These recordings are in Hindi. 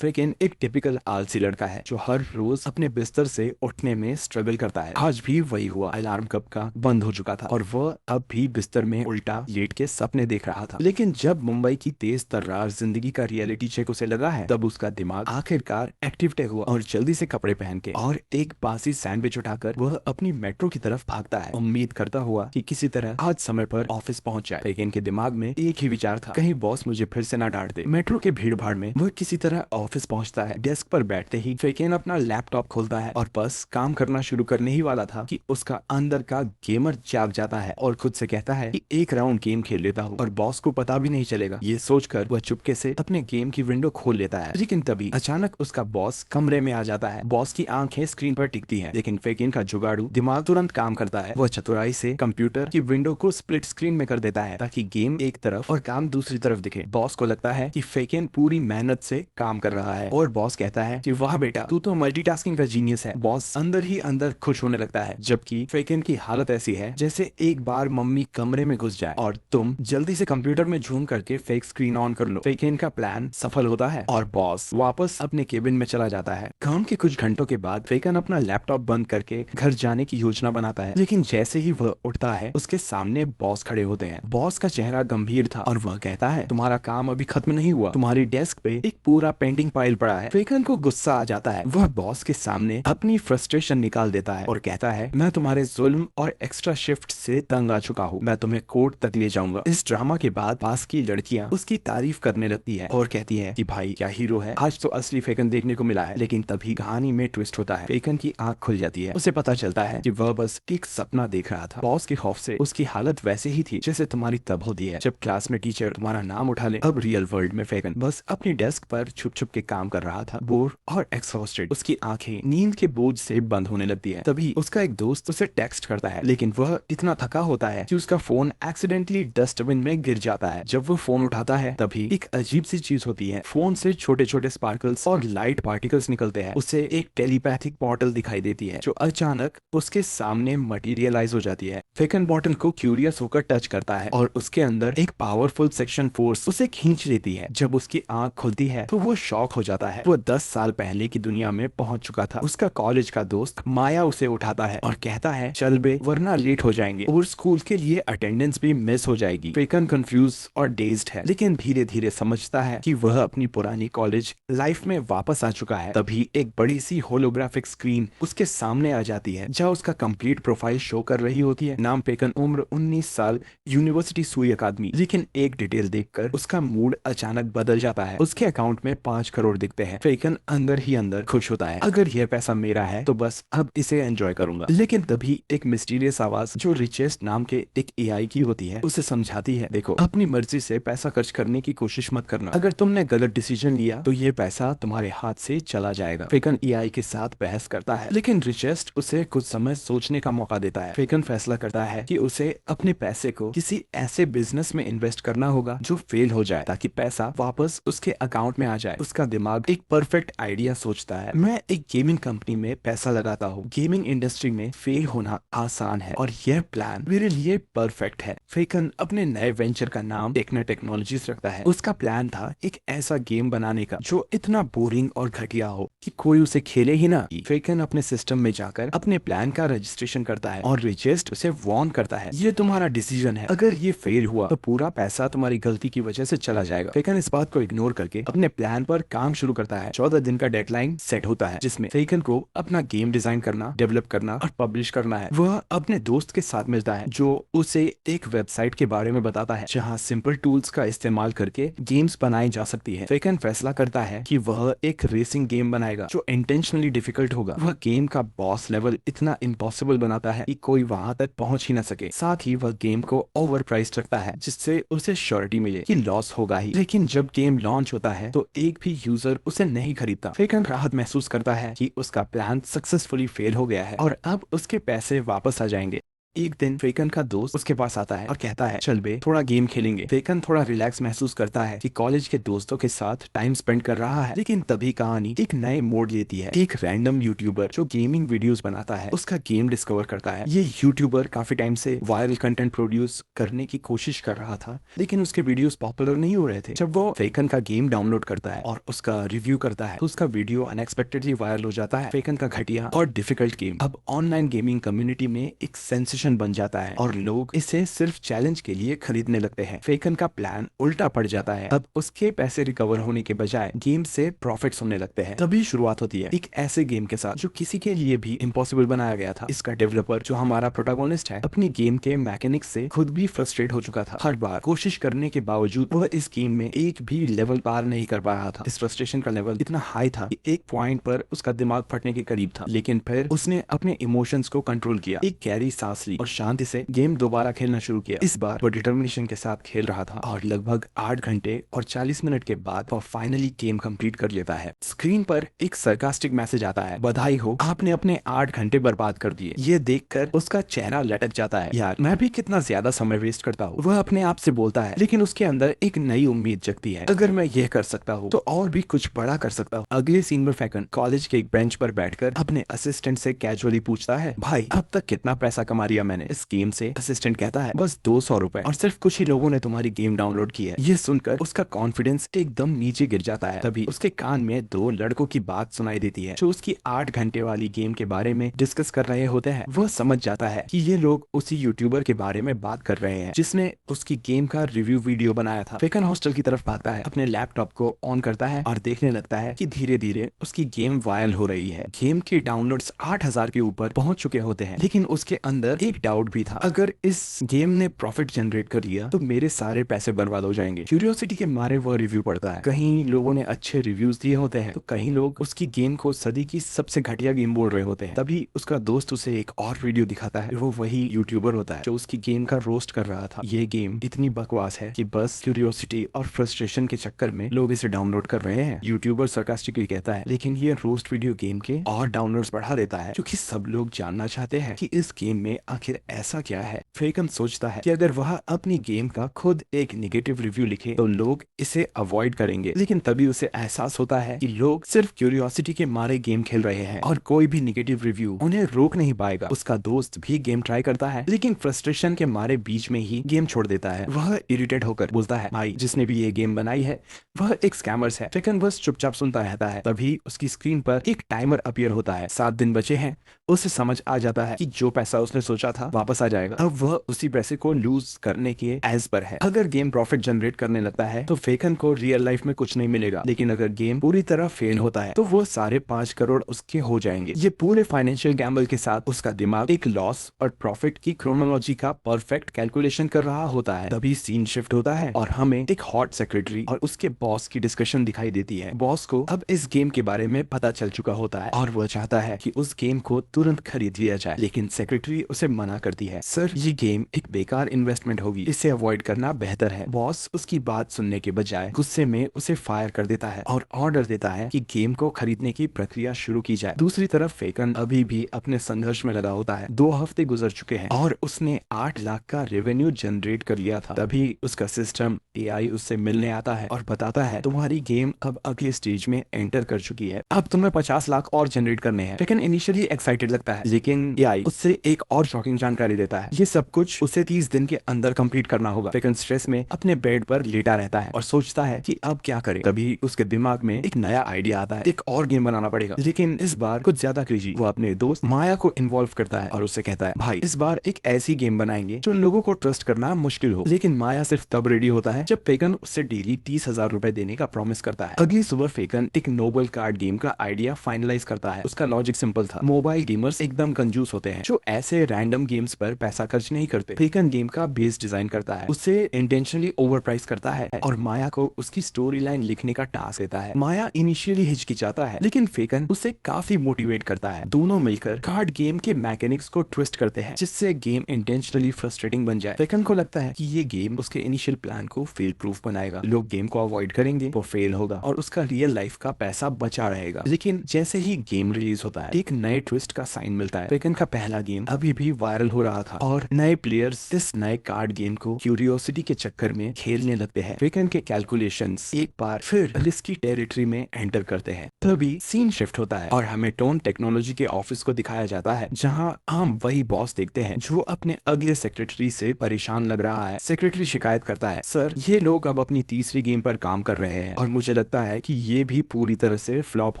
फेकिन एक टिपिकल आलसी लड़का है जो हर रोज अपने बिस्तर से उठने में स्ट्रगल करता है। आज भी वही हुआ। अलार्म कब का बंद हो चुका था और वह अब भी बिस्तर में उल्टा लेट के सपने देख रहा था। लेकिन जब मुंबई की तेज तर्रार जिंदगी का रियलिटी चेक उसे लगा है, तब उसका दिमाग आखिरकार एक्टिवेट हुआ और जल्दी से कपड़े पहन के और एक बासी सैंडविच उठाकर वह अपनी मेट्रो की तरफ भागता है, उम्मीद करता हुआ कि किसी तरह आज समय पर ऑफिस पहुंच जाए। लेकिन के दिमाग में एक ही विचार था, कहीं बॉस मुझे फिर से ना डांट दे। मेट्रो के भीड़ भाड़ में वह किसी तरह ऑफिस पहुंचता है। डेस्क पर बैठते ही फेकेन अपना लैपटॉप खोलता है और बस काम करना शुरू करने ही वाला था कि उसका अंदर का गेमर जाग जाता है और खुद से कहता है कि एक राउंड गेम खेल लेता हूँ और बॉस को पता भी नहीं चलेगा। ये सोचकर वह चुपके से अपने गेम की विंडो खोल लेता है। लेकिन तभी अचानक उसका बॉस कमरे में आ जाता है। बॉस की आंखें स्क्रीन पर टिकती हैं, लेकिन फेकेन का जुगाड़ू दिमाग तुरंत काम करता है। वह चतुराई से कंप्यूटर की विंडो को स्प्लिट स्क्रीन में कर देता है ताकि गेम एक तरफ और काम दूसरी तरफ दिखे। बॉस को लगता है कि फेकेन पूरी मेहनत से काम कर रहा है और बॉस कहता है कि वाह बेटा, तू तो मल्टीटास्किंग का जीनियस है। बॉस अंदर ही अंदर खुश होने लगता है, जबकि फेकेन की हालत ऐसी है जैसे एक बार मम्मी कमरे में घुस जाए और तुम जल्दी से कंप्यूटर में झूम करके फेक स्क्रीन ऑन कर लो। फेकेन का प्लान सफल होता है और बॉस वापस अपने केबिन में चला जाता है। काम के कुछ घंटों के बाद फेकेन अपना लैपटॉप बंद करके घर जाने की योजना बनाता है, लेकिन जैसे ही वह उठता है उसके सामने बॉस खड़े होते हैं। बॉस का चेहरा गंभीर था और वह कहता है, तुम्हारा काम अभी खत्म नहीं हुआ, तुम्हारी डेस्क पे एक पूरा पेंडिंग फाइल पड़ा है। फेकन को गुस्सा आ जाता है। वह बॉस के सामने अपनी फ्रस्ट्रेशन निकाल देता है और कहता है, मैं तुम्हारे जुल्म और एक्स्ट्रा शिफ्ट से तंग आ चुका हूँ, मैं तुम्हें कोर्ट तक ले जाऊंगा। इस ड्रामा के बाद पास की लड़कियां उसकी तारीफ करने लगती है और कहती है कि भाई क्या हीरो है, आज तो असली फेकन देखने को मिला है। लेकिन तभी कहानी में ट्विस्ट होता है। फेकन की आंख खुल जाती है। उसे पता चलता है कि वह बस एक सपना देख रहा था। बॉस के खौफ से उसकी हालत वैसे ही थी जैसे तुम्हारी तब होती है जब क्लास में टीचर तुम्हारा नाम उठा ले। अब रियल वर्ल्ड में फेकन बस अपनी डेस्क पर छुप छुप के काम कर रहा था, बोर और एक्सॉस्टेड। उसकी आंखें नींद के बोझ से बंद होने लगती है। तभी उसका एक दोस्त उसे टेक्स्ट करता है, लेकिन वह इतना थका होता है कि उसका फोन एक्सीडेंटली डस्टबिन में गिर जाता है। जब वो फोन उठाता है तभी एक अजीब सी चीज होती है। फोन से छोटे छोटे स्पार्कल्स और लाइट पार्टिकल्स निकलते हैं। उसे एक टेलीपैथिक पोर्टल दिखाई देती है जो अचानक उसके सामने मटेरियलाइज हो जाती है। फेकन बॉटल को क्यूरियस होकर टच करता है और उसके अंदर एक पावरफुल सेक्शन फोर्स उसे खींच लेती है। जब उसकी आंख खुलती है तो वो शॉक हो जाता है। वो 10 साल पहले की दुनिया में पहुंच चुका था। उसका कॉलेज का दोस्त माया उसे उठाता है और कहता है, चल बे वरना लेट हो जाएंगे और स्कूल के लिए अटेंडेंस भी मिस हो जाएगी। फेकन कंफ्यूज और डेज्ड है, लेकिन धीरे धीरे समझता है कि वह अपनी पुरानी कॉलेज लाइफ में वापस आ चुका है। तभी एक बड़ी सी होलोग्राफिक स्क्रीन उसके सामने आ जाती है जहाँ उसका कंप्लीट प्रोफाइल शो कर रही होती है। नाम फेकन, उम्र 19 साल, यूनिवर्सिटी सुई अकादमी। लेकिन एक डिटेल देखकर उसका मूड अचानक बदल जाता है। उसके अकाउंट में 5 करोड़ दिखते हैं। फेकन अंदर ही अंदर खुश होता है, अगर यह पैसा मेरा है तो बस अब इसे एंजॉय करूंगा। लेकिन तभी एक मिस्टीरियस आवाज जो रिचेस्ट नाम के एक एआई की होती है उसे समझाती है, देखो अपनी मर्जी से पैसा खर्च करने की कोशिश मत करना, अगर तुमने गलत डिसीजन लिया तो ये पैसा तुम्हारे हाथ से चला जाएगा। फेकन एआई के साथ बहस करता है, लेकिन रिचेस्ट उसे कुछ समय सोचने का मौका देता है। फेकन फैसला करता है कि उसे अपने पैसे को किसी ऐसे बिजनेस में इन्वेस्ट करना होगा जो फेल हो जाए ताकि पैसा वापस उसके अकाउंट में आ जाए। उसका दिमाग एक परफेक्ट आइडिया सोचता है, मैं एक गेमिंग कंपनी में पैसा लगाता हूँ, गेमिंग इंडस्ट्री में फेल होना आसान है और यह प्लान मेरे लिए परफेक्ट है। फेकन अपने नए वेंचर का नाम टेक्नो टेक्नोलॉजीज रखता है। उसका प्लान था एक ऐसा गेम बनाने का जो इतना बोरिंग और घटिया हो कि कोई उसे खेले ही ना। फेकन अपने सिस्टम में जाकर अपने प्लान का रजिस्ट्रेशन करता है और रिचेस्ट उसे वार्न करता है, ये तुम्हारा डिसीजन है, अगर ये फेल हुआ तो पूरा पैसा तुम्हारी गलती की वजह से चला जाएगा। फेकन इस बात को इग्नोर करके अपने प्लान पर काम शुरू करता है। 14 दिन का डेडलाइन सेट होता है जिसमें फेकन को अपना गेम डिजाइन करना, डेवलप करना और पब्लिश करना है। वह अपने दोस्त के साथ मिलता है जो उसे एक वेबसाइट के बारे में बताता है जहां सिंपल टूल्स का इस्तेमाल करके गेम्स बनाई जा सकती है। फेकन फैसला करता है कि वह एक रेसिंग गेम बनाएगा जो इंटेंशनली डिफिकल्ट होगा। वह गेम का बॉस लेवल इतना इम्पॉसिबल बनाता है कि कोई वहां तक पहुंच ही न सके। साथ ही वह गेम को ओवर प्राइस रखता है जिससे उसे श्योरिटी मिले कि लॉस होगा ही। लेकिन जब गेम लॉन्च होता है तो एक भी यूजर उसे नहीं खरीदता। फेकन राहत महसूस करता है कि उसका प्लान सक्सेसफुली फेल हो गया है और अब उसके पैसे वापस आ जाएंगे। एक दिन फेकन का दोस्त उसके पास आता है और कहता है चल बे थोड़ा गेम खेलेंगे। फेकन थोड़ा रिलैक्स महसूस करता है कि कॉलेज के दोस्तों के साथ टाइम स्पेंड कर रहा है, लेकिन तभी कहानी एक नए मोड़ लेती है। एक रैंडम यूट्यूबर जो गेमिंग वीडियोस बनाता है उसका गेम डिस्कवर करता है। ये यूट्यूबर काफी टाइम से वायरल कंटेंट प्रोड्यूस करने की कोशिश कर रहा था, लेकिन उसके वीडियोस पॉपुलर नहीं हो रहे थे। जब वो फेकन का गेम डाउनलोड करता है और उसका रिव्यू करता है तो उसका वीडियो अनएक्सपेक्टेडली वायरल हो जाता है। फेकन का घटिया और डिफिकल्ट गेम अब ऑनलाइन गेमिंग कम्युनिटी में एक सेंसेशन बन जाता है और लोग इसे सिर्फ चैलेंज के लिए खरीदने लगते हैं। फेकन का प्लान उल्टा पड़ जाता है। अब उसके पैसे रिकवर होने के बजाय गेम से प्रॉफिट्स होने लगते हैं। तभी शुरुआत होती है एक ऐसे गेम के साथ जो किसी के लिए भी इम्पॉसिबल बनाया गया था। इसका डेवलपर जो हमारा प्रोटोगोनिस्ट है अपनी गेम के मैकेनिक्स से खुद भी फ्रस्ट्रेट हो चुका था। हर बार कोशिश करने के बावजूद वह इस गेम में एक भी लेवल पार नहीं कर पा रहा था। इस फ्रस्ट्रेशन का लेवल इतना हाई था कि एक पॉइंट पर उसका दिमाग फटने के करीब था, लेकिन फिर उसने अपने इमोशंस को कंट्रोल किया, एक गहरी सांस ली और शांति से गेम दोबारा खेलना शुरू किया। इस बार वो डिटर्मिनेशन के साथ खेल रहा था और लगभग 8 घंटे और 40 मिनट के बाद वो फाइनली गेम कंप्लीट कर लेता है। स्क्रीन पर एक सरकास्टिक मैसेज आता है, बधाई हो, आपने अपने 8 घंटे बर्बाद कर दिए। ये देखकर उसका चेहरा लटक जाता है। यार मैं भी कितना ज्यादा समय वेस्ट करता हूँ, वह अपने आप से बोलता है, लेकिन उसके अंदर एक नई उम्मीद जगती है। अगर मैं ये कर सकता हूँ तो और भी कुछ बड़ा कर सकता हूँ। अगले सीन में फेकन कॉलेज के एक बेंच पर बैठकर अपने असिस्टेंट से कैजुअली पूछता है, भाई अब तक कितना पैसा कमा लिया मैंने इस गेम से। असिस्टेंट कहता है, बस 200 रुपए और सिर्फ कुछ ही लोगों ने तुम्हारी गेम डाउनलोड की है। ये सुनकर उसका कॉन्फिडेंस एकदम नीचे गिर जाता है। तभी उसके कान में 2 लड़कों की बात सुनाई देती है जो उसकी 8 घंटे वाली गेम के बारे में डिस्कस कर रहे होते हैं। वह समझ जाता है कि ये लोग उसी यूट्यूबर के बारे में बात कर रहे हैं जिसने उसकी गेम का रिव्यू वीडियो बनाया था। फेकन हॉस्टल की तरफ भागता है, अपने लैपटॉप को ऑन करता है और देखने लगता है कि धीरे धीरे उसकी गेम वायरल हो रही है। गेम के डाउनलोड्स 8000 के ऊपर पहुंच चुके होते हैं, लेकिन उसके अंदर एक डाउट भी था, अगर इस गेम ने प्रॉफिट जनरेट कर लिया तो मेरे सारे पैसे बर्बाद हो जाएंगे। क्यूरियोसिटी के मारे वो रिव्यू पढ़ता है। कहीं लोगों ने अच्छे रिव्यूज दिए होते हैं तो कहीं लोग उसकी गेम को सदी की सबसे घटिया गेम बोल रहे होते हैं। तभी उसका दोस्त उसे एक और वीडियो दिखाता है। वो वही यूट्यूबर होता है जो उसकी गेम का रोस्ट कर रहा था। ये गेम इतनी बकवास है कि बस क्यूरियोसिटी और फ्रस्ट्रेशन के चक्कर में लोग इसे डाउनलोड कर रहे हैं। यूट्यूबर सरकास्टिकली कहता है, लेकिन ये रोस्ट वीडियो गेम के और डाउनलोड्स बढ़ा देता है, क्योंकि सब लोग जानना चाहते हैं कि इस गेम में आखिर ऐसा क्या है। फेकन सोचता है कि अगर वह अपनी गेम का खुद एक नेगेटिव रिव्यू लिखे तो लोग इसे अवॉइड करेंगे, लेकिन तभी उसे एहसास होता है कि लोग सिर्फ क्यूरियोसिटी के मारे गेम खेल रहे हैं और कोई भी नेगेटिव रिव्यू उन्हें रोक नहीं पाएगा। उसका दोस्त भी गेम ट्राई करता है, लेकिन फ्रस्ट्रेशन के मारे बीच में ही गेम छोड़ देता है। वह इरिटेट होकर बोलता है, भाई जिसने भी ये गेम बनाई है वह एक स्कैमर्स है। फेकन बस चुपचाप सुनता रहता है। तभी उसकी स्क्रीन पर एक टाइमर अपीयर होता है। 7 दिन बचे हैं। उसे समझ आ जाता है कि जो पैसा उसने सोचा था वापस आ जाएगा। अब वह उसी पैसे को लूज करने के एज पर है। अगर गेम प्रॉफिट जनरेट करने लगता है तो फेकन को रियल लाइफ में कुछ नहीं मिलेगा, लेकिन अगर गेम पूरी तरह फेल होता है तो वो सारे 5 करोड़ उसके हो जाएंगे। ये पूरे फाइनेंशियल गैम्बल के साथ उसका दिमाग एक लॉस और प्रॉफिट की क्रोनोलॉजी का परफेक्ट कैलकुलेशन कर रहा होता है। तभी सीन शिफ्ट होता है और हमें एक हॉट सेक्रेटरी और उसके बॉस की डिस्कशन दिखाई देती है। बॉस को अब इस गेम के बारे में पता चल चुका होता है और वह चाहता है कि उस गेम को तुरंत खरीद लिया जाए, लेकिन सेक्रेटरी उसे मना करती है। सर ये गेम एक बेकार इन्वेस्टमेंट होगी, इसे अवॉइड करना बेहतर है। बॉस उसकी बात सुनने के बजाय गुस्से में उसे फायर कर देता है और ऑर्डर देता है कि गेम को खरीदने की प्रक्रिया शुरू की जाए। दूसरी तरफ फेकन अभी भी अपने संघर्ष में लगा होता है। 2 हफ्ते गुजर चुके हैं और उसने 8 लाख का रेवेन्यू जनरेट कर लिया था। तभी उसका सिस्टम एआई उससे मिलने आता है और बताता है, तुम्हारी गेम अब अगले स्टेज में एंटर कर चुकी है, अब तुम्हें 50 लाख और जनरेट करने हैं। फेकन इनिशियली एक्साइटेड लगता है, लेकिन एआई उससे एक और शॉकिंग जानकारी देता है। ये सब कुछ उसे 30 दिन के अंदर कंप्लीट करना होगा। फेकन स्ट्रेस में अपने बेड पर लेटा रहता है और सोचता है कि अब क्या करे। तभी उसके दिमाग में एक नया आइडिया आता है, एक और गेम बनाना पड़ेगा, लेकिन इस बार कुछ ज्यादा क्रेजी। वो अपने दोस्त माया को इन्वॉल्व करता है और उससे कहता है, भाई इस बार एक ऐसी गेम बनाएंगे जो लोगों को ट्रस्ट करना मुश्किल हो। लेकिन माया सिर्फ तब रेडी होता है जब फेकन उससे डेली 30,000 रुपए देने का प्रॉमिस करता है। अगली सुबह फेकन एक नोबल कार्ड गेम का आइडिया फाइनलाइज करता है। उसका लॉजिक सिंपल था, मोबाइल गेमर्स एकदम कंजूस होते हैं जो ऐसे रैंडम गेम्स पर पैसा खर्च नहीं करते। फेकन गेम का बेस डिजाइन करता है, उसे इंटेंशनली ओवर प्राइस करता है और माया को उसकी स्टोरी लाइन लिखने का टास्क देता है। माया इनिशियली हिचकिचाता है, लेकिन फेकन उसे काफी मोटिवेट करता है। दोनों मिलकर कार्ड गेम के मैकेनिक्स को ट्विस्ट करते हैं जिससे गेम इंटेंशनली फ्रस्ट्रेटिंग बन जाए। फेकन को लगता है कि ये गेम उसके इनिशियल प्लान को फेल प्रूफ बनाएगा। लोग गेम को अवॉइड करेंगे, वो फेल होगा और उसका रियल लाइफ का पैसा बचा रहेगा। लेकिन जैसे ही गेम रिलीज होता है एक नए ट्विस्ट का साइन मिलता है। फेकन का पहला गेम अभी भी वायरल हो रहा था और नए प्लेयर्स इस नए कार्ड गेम को क्यूरियोसिटी के चक्कर में खेलने लगते हैं। फेकन के कैलकुलेशंस एक बार फिर रिस्की टेरिटरी में एंटर करते हैं। तभी सीन शिफ्ट होता है और हमें टोन टेक्नोलॉजी के ऑफिस को दिखाया जाता है, जहां हम वही बॉस देखते हैं जो अपने अगले सेक्रेटरी से परेशान लग रहा है। सेक्रेटरी शिकायत करता है, सर ये लोग अब अपनी तीसरी गेम पर काम कर रहे हैं और मुझे लगता है कि ये भी पूरी तरह से फ्लॉप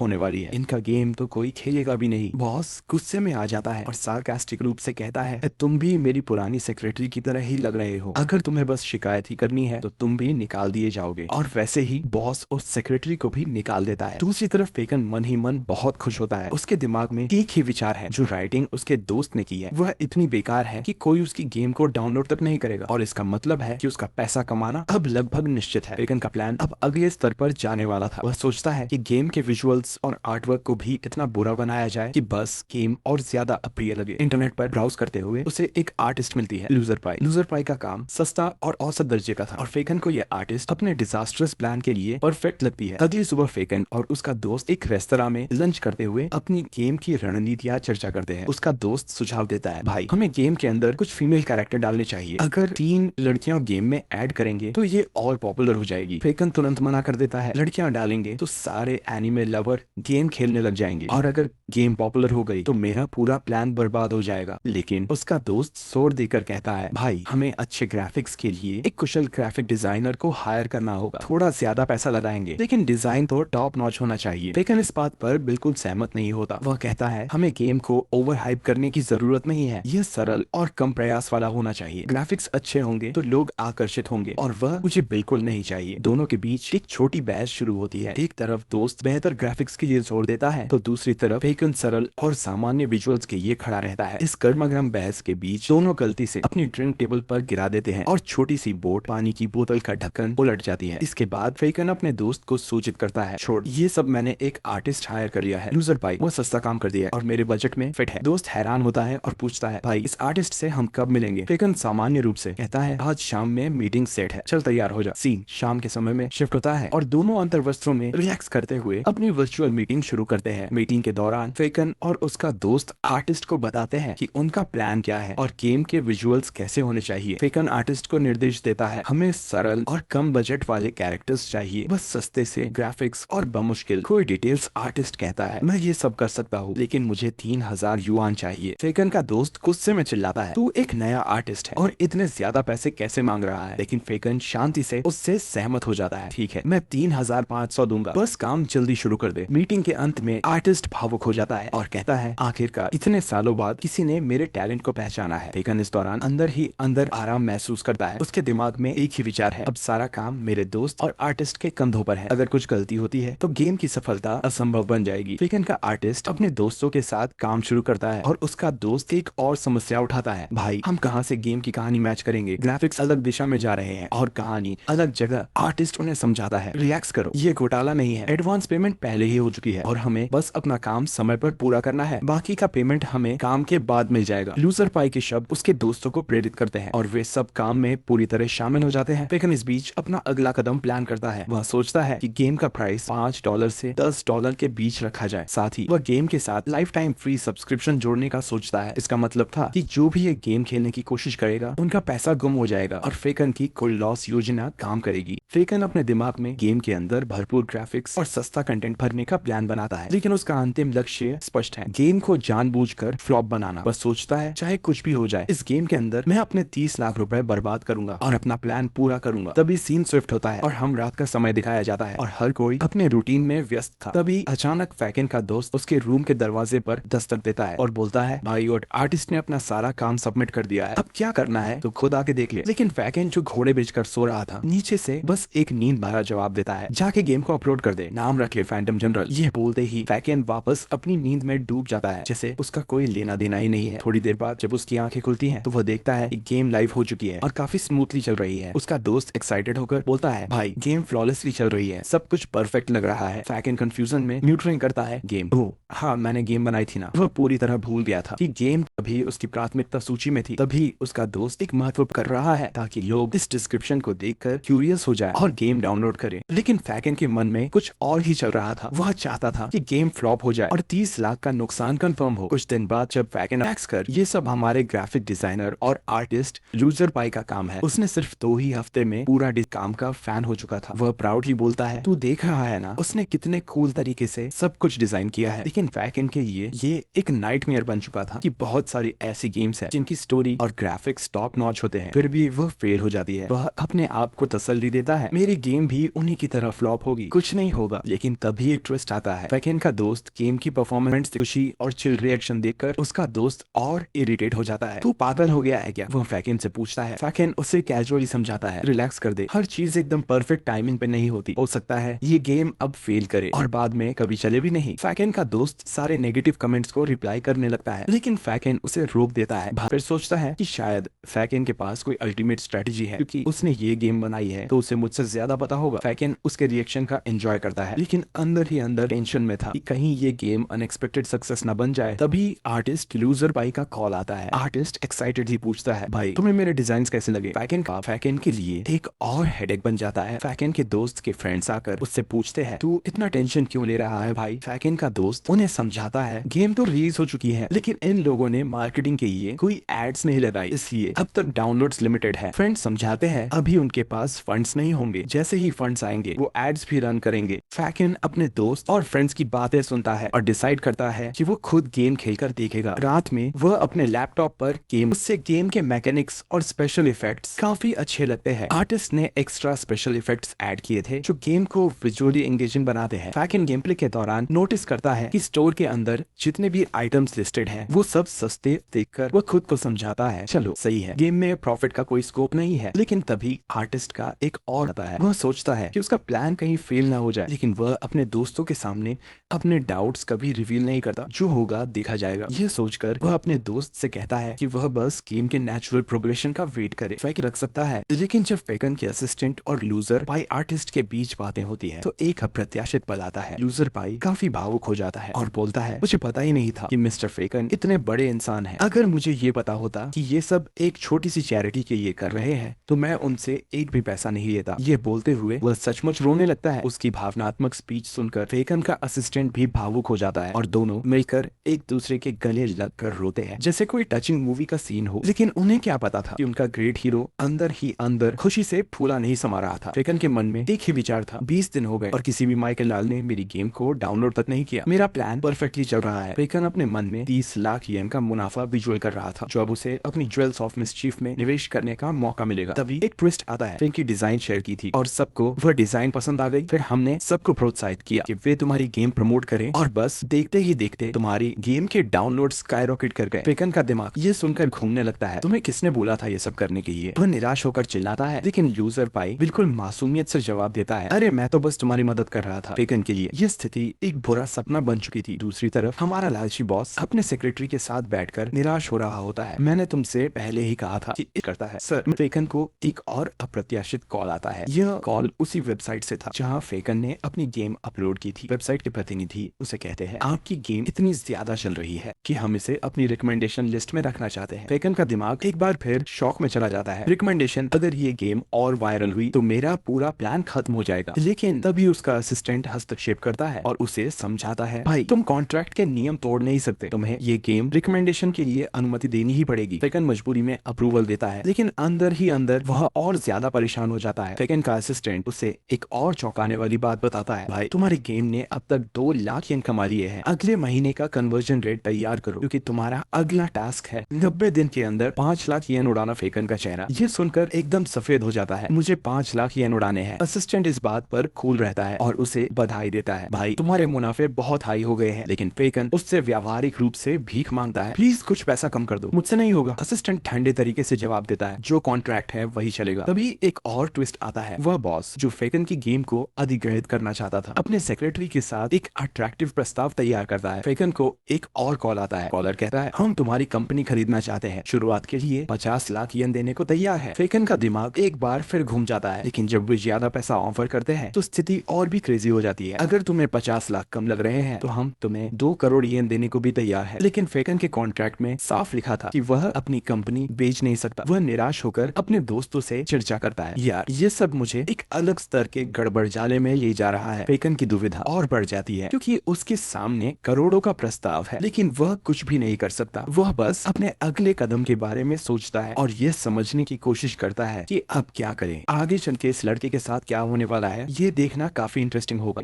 होने वाली है। इनका गेम तो कोई खेलेगा भी नहीं। बॉस गुस्से में आ जाता है और सार्कास्टिक रूप से कहता है, तुम भी मेरी पुरानी सेक्रेटरी की तरह ही लग रहे हो। अगर तुम्हें बस शिकायत ही करनी है तो तुम भी निकाल दिए जाओगे। और वैसे ही बॉस उस सेक्रेटरी को भी निकाल देता है। दूसरी तरफ फेकन मन ही मन बहुत खुश होता है। उसके दिमाग में एक ही विचार है, जो राइटिंग उसके दोस्त ने की है वह इतनी बेकार है कि कोई उसकी गेम को डाउनलोड तक नहीं करेगा, और इसका मतलब है कि उसका पैसा कमाना अब लगभग निश्चित है। फेकन का प्लान अब अगले स्तर पर जाने वाला था। वह सोचता है कि गेम के विजुअल्स और आर्टवर्क को भी इतना बुरा बनाया जाए कि बस गेम और ज्यादा अप्रिय लगे। इंटरनेट पर ब्राउज करते हुए उसे एक आर्टिस्ट मिलती है, लूजर पाई। लूजर पाई का काम सस्ता और औसत दर्जे का था और फेकन को यह आर्टिस्ट अपने डिजास्टरस प्लान के लिए परफेक्ट लगती है। अगली सुबह फेकन और उसका दोस्त एक रेस्तरां में लंच करते हुए अपनी गेम की रणनीतियां चर्चा करते हैं। उसका दोस्त सुझाव देता है, भाई हमें गेम के अंदर कुछ फीमेल कैरेक्टर डालने चाहिए। अगर 3 लड़कियां गेम में ऐड करेंगे तो ये और पॉपुलर हो जाएगी। फेकन तुरंत मना कर देता है, लड़कियां डालेंगे तो सारे एनिमे लवर गेम खेलने लग जाएंगे और अगर गेम पॉपुलर हो गई तो मेरा पूरा प्लान बर्बाद हो जाएगा। लेकिन उसका दोस्त जोर देकर कहता है, भाई हमें अच्छे ग्राफिक्स के लिए एक कुशल ग्राफिक डिजाइनर को हायर करना होगा। थोड़ा ज्यादा पैसा लगाएंगे लेकिन डिजाइन तो टॉप नॉच होना चाहिए। फेकन इस बात पर बिल्कुल सहमत नहीं होता। वह कहता है, हमें गेम को ओवर हाइप करने की जरूरत नहीं है, यह सरल और कम प्रयास वाला होना चाहिए। ग्राफिक्स अच्छे होंगे तो लोग आकर्षित होंगे और वह मुझे बिल्कुल नहीं चाहिए। दोनों के बीच एक छोटी बहस शुरू होती है। एक तरफ दोस्त बेहतर ग्राफिक्स के लिए जोर देता है तो दूसरी तरफ फेकन सरल और सामान्य विजुअल्स के लिए खड़ा रहता है। इस गर्मागर्म बहस के बीच दोनों गलती से अपनी ड्रिंक टेबल पर गिरा देते हैं और छोटी सी बोट पानी की बोतल का ढक्कन उलट जाती है। इसके बाद फेकन अपने दोस्त को सूचित करता है, छोड़ ये सब मैंने एक आर्टिस्ट हायर कर लिया है, लूजर पाई। वो सस्ता काम कर दिया है और मेरे बजट में फिट है। दोस्त हैरान होता है और पूछता है, भाई इस आर्टिस्ट से हम कब मिलेंगे? फेकन सामान्य रूप से कहता है, आज शाम में मीटिंग सेट है, चल तैयार हो जा। सीन शाम के समय में शिफ्ट होता है और दोनों अंतर वस्त्रों में रिलैक्स करते हुए अपनी वर्चुअल मीटिंग शुरू करते हैं। मीटिंग के दौरान फेकन और उसका दोस्त आर्टिस्ट को बताते हैं कि उनका प्लान क्या है और गेम के विजुअल्स कैसे होने चाहिए। फेकन आर्टिस्ट को निर्देश देता है, हमें सरल और कम बजट वाले कैरेक्टर्स चाहिए, बस सस्ते से ग्राफिक्स और बमुश्किल कोई डिटेल्स। आर्टिस्ट कहता है, मैं ये सब कर सकता हूँ लेकिन मुझे 3000 युआन चाहिए। फेकन का दोस्त गुस्से में चिल्लाता है, तू एक नया आर्टिस्ट है और इतने ज्यादा पैसे कैसे मांग रहा है? लेकिन फेकन शांति से उससे सहमत हो जाता है, ठीक है मैं 3500 दूंगा, बस काम जल्दी शुरू कर दे। मीटिंग के अंत में आर्टिस्ट भावुक हो जाता है और कहता है, आखिरकार इतने सालों बाद किसी ने मेरे टैलेंट को पहचाना है। फेकन इस दौरान अंदर ही अंदर आराम महसूस करता है। उसके दिमाग में एक ही विचार है, अब सारा काम मेरे दोस्त और आर्टिस्ट के कंधों पर है। अगर कुछ गलती होती है तो गेम की सफलता असंभव बन जाएगी। फेकन का आर्टिस्ट अपने दोस्तों के साथ काम शुरू करता है और उसका दोस्त एक और समस्या उठाता है, भाई हम कहाँ से गेम की कहानी मैच करेंगे? ग्राफिक्स अलग दिशा में जा रहे हैं और कहानी अलग जगह। आर्टिस्ट उन्हें समझाता है, रिलैक्स करो, ये घोटाला नहीं है, एडवांस पेमेंट पहले ही हो चुकी है और हमें बस अपना काम समय पर पूरा करना है, बाकी का पेमेंट हमें काम के बाद मिल जाएगा। लूजर पाई के शब्द उसके दोस्तों को प्रेरित करते हैं और वे सब काम में पूरी तरह शामिल हो जाते हैं। फेकन इस बीच अपना अगला कदम प्लान करता है। वह सोचता है कि गेम का प्राइस $5 से $10 के बीच रखा जाए। साथ ही वह गेम के साथ लाइफ टाइम फ्री सब्सक्रिप्शन जोड़ने का सोचता है। इसका मतलब था कि जो भी ये गेम खेलने की कोशिश करेगा उनका पैसा गुम हो जाएगा और फेकन की कोई लॉस योजना काम करेगी। फेकन अपने दिमाग में गेम के अंदर भरपूर ग्राफिक्स और सस्ता कंटेंट भरने का प्लान बनाता है, लेकिन उसका अंतिम लक्ष्य स्पष्ट है, गेम को जानबूझकर फ्लॉप बनाना। बस सोचता है चाहे कुछ भी हो जाए, इस गेम के अंदर मैं अपने 30 लाख रुपए बर्बाद करूंगा और अपना प्लान पूरा करूंगा। तभी सीन स्विफ्ट होता है और हम रात का समय दिखाया जाता है और हर कोई अपने रूटीन में व्यस्त था। तभी अचानक फेकन का दोस्त उसके रूम के दरवाजे पर दस्तक देता है और बोलता है, भाई और आर्टिस्ट ने अपना सारा काम सबमिट कर दिया है, अब क्या करना है तो खुद आके देख ले। लेकिन फेकन जो घोड़े बेचकर सो रहा था, नीचे से बस एक नींद भरा जवाब देता है, जाके गेम को अपलोड कर दे, नाम रख ले फैंटम जनरल। ये बोलते ही फेकन वापस अपनी नींद में डूब जाता है, जैसे उसका कोई लेना देना ही नहीं है। थोड़ी देर बाद जब उसकी आंखें खुलती हैं तो वह देखता है कि गेम लाइव हो चुकी है और काफी स्मूथली चल रही है। उसका दोस्त एक्साइटेड होकर बोलता है, भाई गेम फ्लॉलेसली चल रही है, सब कुछ परफेक्ट लग रहा है। फेकन कंफ्यूजन में म्यूट रिंग करता है, गेम, ओह हाँ मैंने गेम बनाई थी ना। वह पूरी तरह भूल गया था कि गेम अभी उसकी प्राथमिकता सूची में थी। तभी उसका दोस्त एक महत्व कर रहा है ताकि लोग इस डिस्क्रिप्शन को देखकर क्यूरियस हो जाए जाए और गेम डाउनलोड करे। लेकिन फैकन के मन में कुछ और ही चल रहा था। वह चाहता था कि गेम फ्लॉप हो जाए और 30 लाख का नुकसान कंफर्म हो। कुछ दिन बाद जब फैकन टैक्स कर ये सब हमारे ग्राफिक डिजाइनर और आर्टिस्ट लूजर पाई का काम है। उसने सिर्फ 2 ही हफ्ते में पूरा काम का फैन हो चुका था। वह प्राउडली बोलता है, तू देख रहा है ना, उसने कितने कूल तरीके से सब कुछ डिजाइन किया है। लेकिन फैकन के लिए ये एक नाइटमेयर बन चुका था कि बहुत सारी ऐसी गेम्स है जिनकी स्टोरी और ग्राफिक्स टॉप नॉच होते हैं, फिर भी वह फेल हो जाती है। वह अपने आप को तसल्ली देता है, मेरी गेम भी उन्हीं की तरह फ्लॉप होगी, कुछ नहीं होगा। लेकिन तभी एक ट्विस्ट आता है। फैकन का दोस्त गेम की परफॉर्मेंस खुशी और चिल रिएक्शन देखकर उसका दोस्त और इरिटेट हो जाता है। तू पागल हो गया है क्या? वह फैकन से पूछता है। फैकन उसे कैजुअली समझाता है, रिलैक्स कर दे, हर चीज एकदम परफेक्ट टाइमिंग पे नहीं होती, हो सकता है ये गेम अब फेल करे और बाद में कभी चले भी नहीं। फैकन का दोस्त सारे नेगेटिव कमेंट्स को रिप्लाई करने लगता है, लेकिन फैकन उसे रोक देता है। फिर सोचता है कि शायद फैकन के पास कोई अल्टीमेट स्ट्रेटेजी है, क्योंकि उसने ये गेम बनाई है तो उसे मुझसे ज्यादा पता होगा। फैकन उसके रिएक्शन का एंजॉय करता है, लेकिन अंदर ही अंदर टेंशन में था कि कहीं ये गेम अनएक्सपेक्टेड सक्सेस न बन जाए। तभी आर्टिस्ट लूजर पाई का कॉल आता है। आर्टिस्ट एक्साइटेड ही पूछता है, भाई तुम्हें मेरे डिजाइन कैसे लगे? फैकन के लिए एक और हेडेक बन जाता है। फैकन के दोस्त के फ्रेंड्स आकर उससे पूछते हैं, तू इतना टेंशन क्यों ले रहा है भाई? फैकन का दोस्त उन्हें समझाता है, गेम तो रिलीज हो चुकी है, लेकिन इन लोगों ने मार्केटिंग के लिए कोई एड्स नहीं लगाई, इसलिए अब तक डाउनलोड्स लिमिटेड है। फ्रेंड्स समझाते हैं, अभी उनके पास फंड्स नहीं होंगे, जैसे ही फंड्स आएंगे वो एड्स भी रन करेंगे। फैकन अपने दोस्त और फ्रेंड्स की बातें सुनता है और डिसाइड करता है कि वो खुद गेम खेलकर देखेगा। रात में वह अपने लैपटॉप पर उससे गेम के मैकेनिक्स और स्पेशल इफेक्ट्स काफी अच्छे लगते हैं। आर्टिस्ट ने एक्स्ट्रा स्पेशल इफेक्ट्स ऐड किए थे जो गेम को विजुअली एंगेजिंग बनाते हैं। फैकन गेम प्ले के दौरान नोटिस करता है कि स्टोर के अंदर जितने भी आइटम्स लिस्टेड हैं वो सब सस्ते देखकर वो खुद को समझाता है, चलो सही है, गेम में प्रॉफिट का कोई स्कोप नहीं है। लेकिन तभी आर्टिस्ट का एक और आता है। वह सोचता है कि उसका प्लान कहीं फेल ना हो जाए, लेकिन वह अपने दोस्तों के सामने अपने डाउट्स कभी रिवील नहीं करता, जो होगा देखा जाएगा। यह सोचकर वह अपने दोस्त से कहता है कि वह बस गेम के नेचुरल प्रोग्रेशन का वेट करे, फैकन रख सकता है। लेकिन जब फैकन के असिस्टेंट और लूजर पाई आर्टिस्ट के बीच बातें होती है तो एक अप्रत्याशित पल आता है। लूजर पाई काफी भावुक हो जाता है और बोलता है, मुझे पता ही नहीं था कि मिस्टर फैकन इतने बड़े इंसान हैं। अगर मुझे ये पता होता कि ये सब एक छोटी सी चैरिटी के लिए कर रहे हैं तो मैं उनसे एक भी पैसा नहीं लेता। ये बोलते हुए वह सचमुच रोने लगता है। उसकी भावनात्मक स्पीच सुनकर फैकन का असिस्टेंट भी भावुक हो जाता है और दोनों मिलकर एक दूसरे के गले लगकर रोते हैं, जैसे कोई टचिंग मूवी का सीन हो। लेकिन उन्हें क्या पता था कि उनका ग्रेट हीरो अंदर ही अंदर खुशी से फूला नहीं समा रहा था। फैकन के मन में एक ही विचार था, 20 दिन हो गए और किसी भी माइकल लाल ने मेरी गेम को डाउनलोड तक नहीं किया। मेरा प्लान परफेक्टली चल रहा है। फैकन अपने मन में 30 लाख येन का मुनाफा विजुअल कर रहा था, जो अब उसे अपनी ज्वेल्स ऑफ मिसचीफ में निवेश करने का मौका मिलेगा। तभी एक ट्विस्ट आता है। फैकन की डिजाइन शेयर की थी और सबको वह डिजाइन पसंद आ गई। फिर हमने सबको प्रोत्साहित किया कि वे तुम्हारी गेम प्रमोट करें और बस देखते ही देखते तुम्हारी गेम के डाउनलोड स्काईरॉकेट कर गए। फैकन का दिमाग ये सुनकर घूमने लगता है, तुम्हें किसने बोला था ये सब करने के लिए? वह निराश होकर चिल्लाता है, लेकिन यूजर पाई बिल्कुल मासूमियत से जवाब देता है, अरे मैं तो बस तुम्हारी मदद कर रहा था। फैकन के लिए यह स्थिति एक बुरा सपना बन चुकी थी। दूसरी तरफ हमारा लालची बॉस अपने सेक्रेटरी के साथ बैठकर निराश हो रहा होता है। मैंने तुमसे पहले ही कहा था कि करता है सर। फैकन को एक और अप्रत्याशित कॉल आता है। यह कॉल उसी वेबसाइट से था जहां फैकन ने अपनी गेम अपलोड की थी। वेबसाइट के प्रतिनिधि उसे कहते हैं, आपकी गेम इतनी ज्यादा चल रही है कि हम इसे अपनी रिकमेंडेशन लिस्ट में रखना चाहते हैं। फैकन का दिमाग एक बार फिर शॉक में चला जाता है। रिकमेंडेशन, अगर ये गेम और वायरल हुई तो मेरा पूरा प्लान खत्म हो जाएगा। लेकिन तभी उसका असिस्टेंट हस्तक्षेप करता है और उसे समझाता है, भाई तुम कॉन्ट्रैक्ट के नियम तोड़ नहीं सकते, तुम्हें ये गेम रिकमेंडेशन के लिए अनुमति देनी ही पड़ेगी। फैकन मजबूरी में अप्रूवल देता है, लेकिन अंदर ही अंदर वह और ज्यादा परेशान हो जाता है। फैकन का असिस्टेंट उसे एक और चौंकाने वाली बात बताता है, भाई तुम्हारी गेम ने अब तक 2 लाख येन कमा लिए हैं। अगले महीने का कन्वर्जन रेट तैयार करो, क्योंकि तुम्हारा अगला टास्क है 90 दिन के अंदर 5 लाख येन उड़ाना। फैकन का चेहरा ये सुनकर एकदम सफेद हो जाता है, मुझे 5 लाख येन उड़ाने हैं। असिस्टेंट इस बात पर कूल रहता है और उसे बधाई देता है, भाई तुम्हारे मुनाफे बहुत हाई हो गए हैं। लेकिन फैकन उससे व्यावहारिक रूप से भीख मांगता है, प्लीज कुछ पैसा कम कर दो, मुझसे नहीं होगा। असिस्टेंट ठंडे तरीके से जवाब देता है, जो कॉन्ट्रैक्ट है वही चलेगा। तभी एक और ट्विस्ट आता है। वह बॉस जो फैकन की गेम को अधिग्रहित करना चाहता था, अपने सेक्रेटरी के साथ एक अट्रैक्टिव प्रस्ताव तैयार करता है। फैकन को एक और कॉल आता है। कॉलर कहता है, हम तुम्हारी कंपनी खरीदना चाहते हैं, शुरुआत के लिए 50 लाख येन देने को तैयार है। फैकन का दिमाग एक बार फिर घूम जाता है, लेकिन जब वे ज्यादा पैसा ऑफर करते हैं तो स्थिति और भी क्रेजी हो जाती है। अगर तुम्हें 50 लाख कम लग रहे हैं तो हम तुम्हें 2 करोड़ येन देने को भी तैयार है। लेकिन फैकन के कॉन्ट्रैक्ट में साफ लिखा था कि वह अपनी कंपनी बेच नहीं सकता। वह निराश होकर अपने दोस्तों से चर्चा करता है, यार ये सब मुझे एक अलग स्तर के गड़बड़ जाले में ले जा रहा है। बेकन की दुविधा और बढ़ जाती है क्योंकि उसके सामने करोड़ों का प्रस्ताव है, लेकिन वह कुछ भी नहीं कर सकता। वह बस अपने अगले कदम के बारे में सोचता है और ये समझने की कोशिश करता है कि अब क्या करें। आगे चल के इस लड़के के साथ क्या होने वाला है, ये देखना काफी इंटरेस्टिंग होगा।